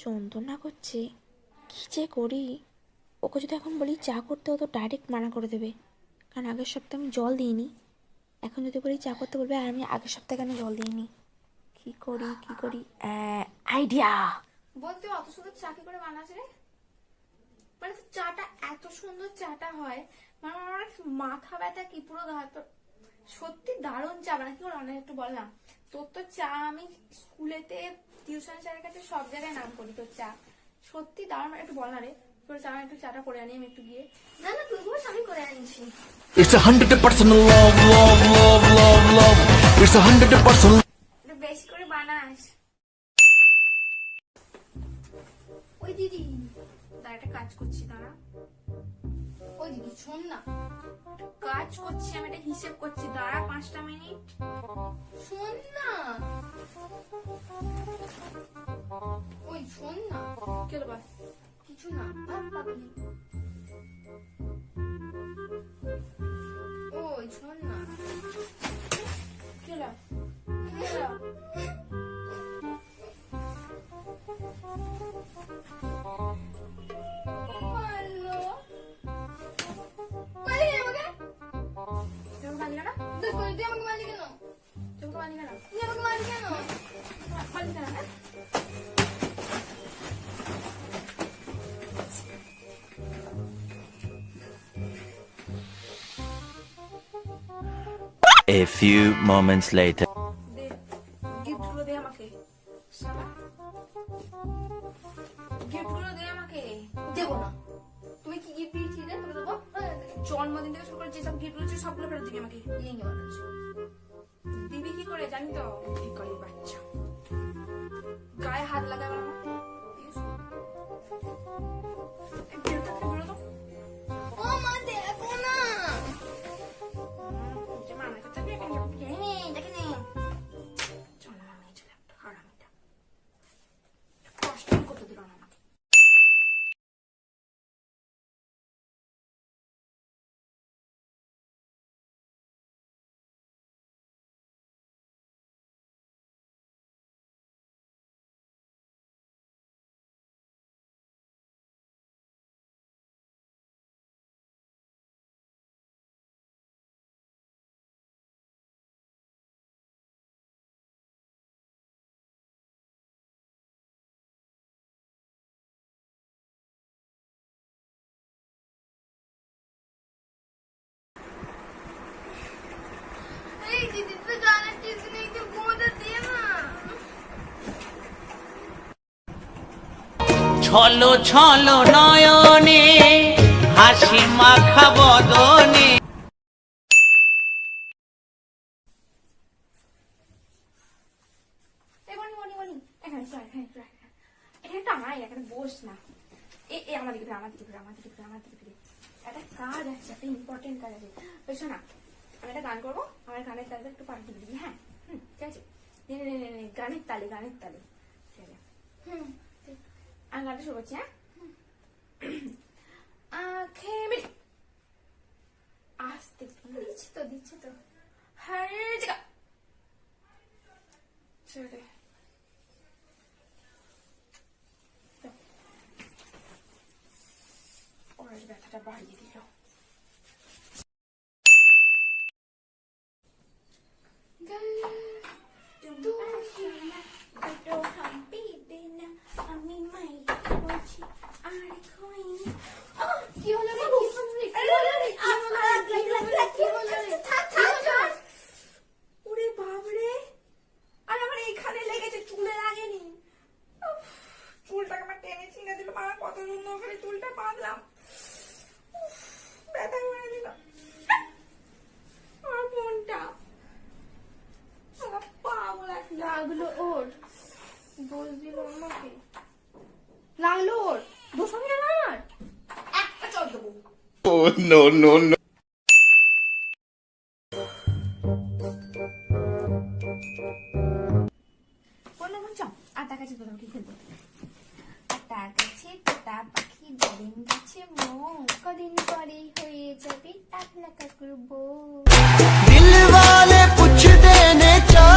যন্ত্রণা করছে, কী যে করি। ওকে যদি এখন বলি চা করতে, ও তো ডাইরেক্ট মানা করে দেবে, কারণ আগের সপ্তাহে আমি জল দিইনি। এখন যদি বলি চা করতে বলবে, আর আমি আগের সপ্তাহে কেন জল দিইনি। কী করি আইডিয়া। বলতে অত সুন্দর চা কি করে বানাস রে? মানে চাটা এত সুন্দর চাটা হয়, মানে আমার মাথা ব্যথা কি পুরো গা। সত্যি দারুণ চা বানা। কি করে অনেক একটু বল না। তোর তো চা আমি স্কুলেতে টিউশন স্যারের কাছে সব জায়গায় নাম করি তোর চা। সত্যি দারুণ, একটু বল না রে। তোর চা একটু চাটা করে আনি, আমি একটু গিয়ে। না না তুই বস, আমি করে আনছি। It's 100% love. It's 100%. একটু বেশি করে বানাস। ওই দিদি দাঁড়া, একটা কাজ করছি, দাঁড়া। ওই দিদি শোন না, কাজ করছি আমি, একটা হিসেব করছি, দাঁড়া 5টা মিনিট শোন না। ওই শোন না, কি হলো বল? কিছু না, পাগলি। ওই শোন না, কি হলো? A few moments later. গিফটগুলো দে আমাকে, গিফটগুলো দে আমাকে। দেবো না। তুমি কি গিফট দিয়েছি রে? তোকে দেবো? জন্মদিন থেকে শুরু করে যেসব গিফটগুলো আছে সবগুলো ফেরত দিবি আমাকে। ইয়ে বানাচ্ছি দিবি কি করে জানি তো? কি করে বাচ্চা গায়ে হাত লাগাবে না। ও মা দেখো না, দিদি তো জানার কিছু নেই, তো ঘুমোতে দিয়ে না। ছলো ছলো নয়নে হাসি মাখা বদনে। এখানে একটা আয়, এখানে বস না। আমার দিকে একটা কাজ আছে, একটা ইম্পর্টেন্ট কাজ আছে। বুঝছো না, আমি একটা গান করবো, আমার গানের তালে একটু পাল্টে দিবি। হ্যাঁ ঠিক আছে। গানের তালে ঠিক আছে। আমি গানটা শুরু করছি। হ্যাঁ, আঁখে মিলি আসতে দিচ্ছে তো হ্যাঁ জায়গা ছেড়ে দে। ওর ব্যথাটা বাড়িয়ে দিল। আমি মাই বলছি আর কি হলো? ওরে বাবরে, আর আমার এইখানে লেগেছে, চুলে লাগেনি। চুলটাকে আমার টেনে ছিঁড়ে দিল। মা কত সুন্দর করে চুলটা বাঁধলাম, ব্যথা করে দিল আমার বোনটা। পাগল লাগলো ওর, দোষ দিল আমাকে। লাগলো ওর দোষ, আমি আমার একটা চল দেবো। Oh, no. বললাম চল আটা কাছে তোর কি খেলবো। আটা গাছে তোতা পাখি দাঁড়িন গাছে মৌ, কদিন পরে হয়ে যাবে টাকলা কাকুর বউ। দিল वाले पूछ देने चा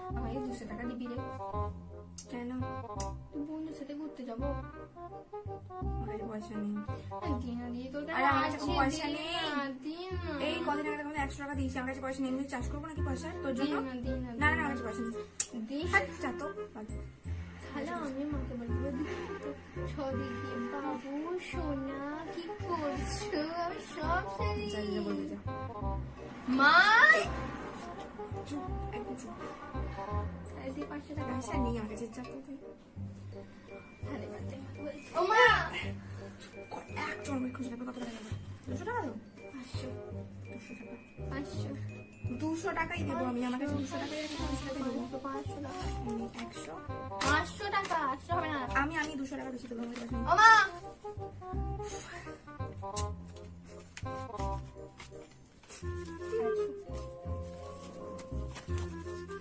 আমাকে 200 টাকা দিবি রে। কেন? তুই বন্ধুর সাথে ঘুরতে যাবো। আমার কাছে পয়সা নেই। দিন না দিয়ে তোর আরে আমার কাছে কাছে পয়সা নেই। দিন না। এই কদিন আগে তখন 100 টাকা দিয়েছি, আমার কাছে পয়সা নেই। আমি চাষ করবো নাকি পয়সা তোর জন্য? দিন না, না না, আমার কাছে পয়সা নেই। দিন। হাট, যা তো বাজে। তাহলে আমি মাকে বলবো ছদিকে বাবু সোনা কি করছো, আমি সব যা যা বলবি যা। মা। চুপ, একদম চুপ। তাহলে দিয়ে 500 টাকা পয়সা নেই আমার কাছে, যা তো তুই। তাহলে বাচ্চা মাকে বলছি, ও মা এক চড় খুঁজে নেবে, কত টাকা দেবো? 200 টাকা দেবো? 500 200 টাকা। 500 200 টাকাই দেবো আমি, আমার কাছে 200 টাকাই আছে, 200 টাকাই দেবো। 500 টাকা 100। 500 টাকা 800 হবে না। আমি 200 টাকা বেশি দেবো, আমার কাছে নেই। ও মা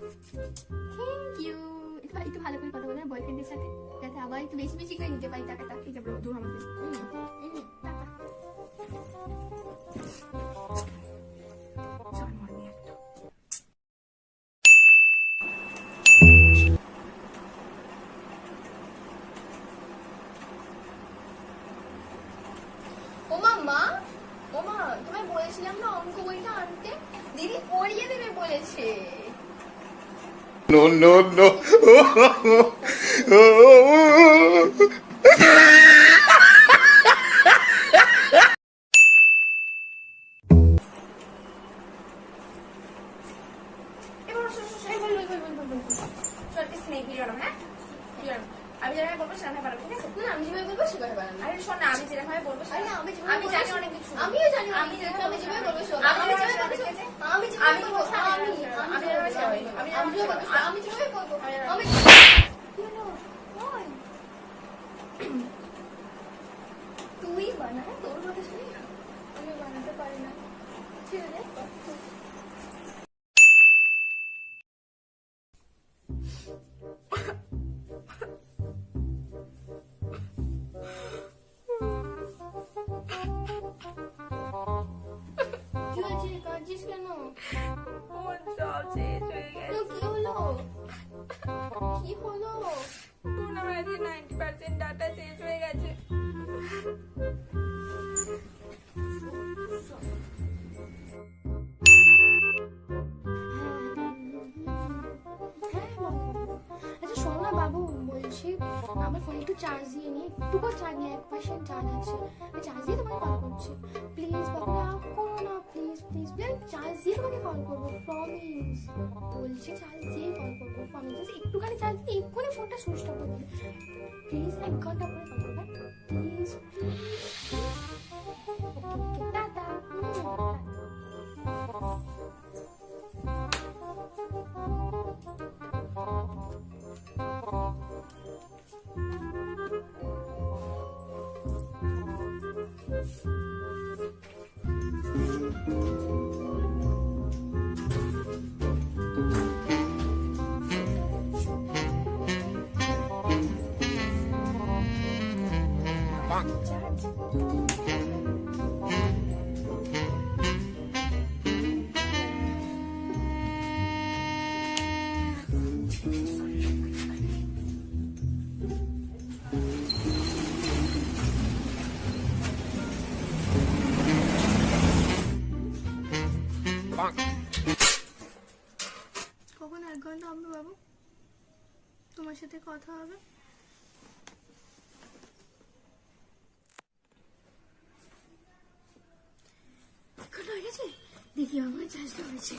থ্যাংক ইউ। একটু ভালো করে কথা বলে বয়ফ্রেন্ডের সাথে, যাতে আবার একটু বেশি বেশি করে নিতে পারি টাকাটা। ঠিক আছে ব্রো, দূর আমাকে। টাকা। চল মারবি একটা। ওমা মা, ওমা তোমায় বলেছিলাম না অঙ্ক বইটা আনতে, দিদি পড়িয়ে দেবে বলেছে। No, no, no. এবার শোন, শোন, শোন, বল। শোন, কিস নেই, ভিডিও না, হ্যাঁ? ভিডিও না। আমি যেভাবে বলবো সেভাবে পারবো, ঠিক আছে? না আমি যেভাবে বলবো সেভাবে বানানো। আরে শোন না, আমি যেভাবে বলবো আরে সেভাবে- আমি যেভাবে আমি বলবো জানি সে- অনেক কিছু। আমিও জানি আমি যেভাবে আমি যেভাবে বলবো সে- আমি আমি যেভাবে যেভাবে বলবো ঠিক আছে? সে- আমি যেভাবে আমি বলবো কোথায়- আমি আমি যেভাবে চাই, আমি আমি যেভাবে বলবো যেভাবে- আমি যেভাবে বলবো আমি কি হলো? ওই। তুই বানা, তোর কথা শুনি না, আমি বানাতে পারি না। ঠিক আছে কি হয়েছে, কাঁদছিস কেন? আমার জব শেষ হয়ে গেছে। তো কি হলো, কি হলো? ফোন আমার কাছে 90% ডাটা শেষ হয়ে গেছে। হ্যাঁ বাবু। আচ্ছা শোনো না বাবু, বলছি আমার ফোনে একটু চার্জ দিয়ে নি, একটুকু চার্জ নিয়ে 1% চার্জ আছে, আমি চার্জ দিয়ে তোমাকে কল করছি। প্লিজ বাবু রাগ করো না, প্লিজ প্লিজ প্লিজ, চার্জ দিয়ে তোমাকে কল করবো, প্রমিস। বলছি চার্জ দিয়ে কল করবো, প্রমিস। একটুখানি চার্জ দিয়ে এক্ষুনি ফোনটা সুইচ অফ করে দিবে প্লিজ, 1 ঘন্টা পরে কল করবে please please. Okay okay, tata. কখন 1 ঘন্টা হবে বাবু, তোমার সাথে কথা হবে? এক ঘন্টা হয়ে গেছে, দেখি আমার চার্জটা হয়েছে।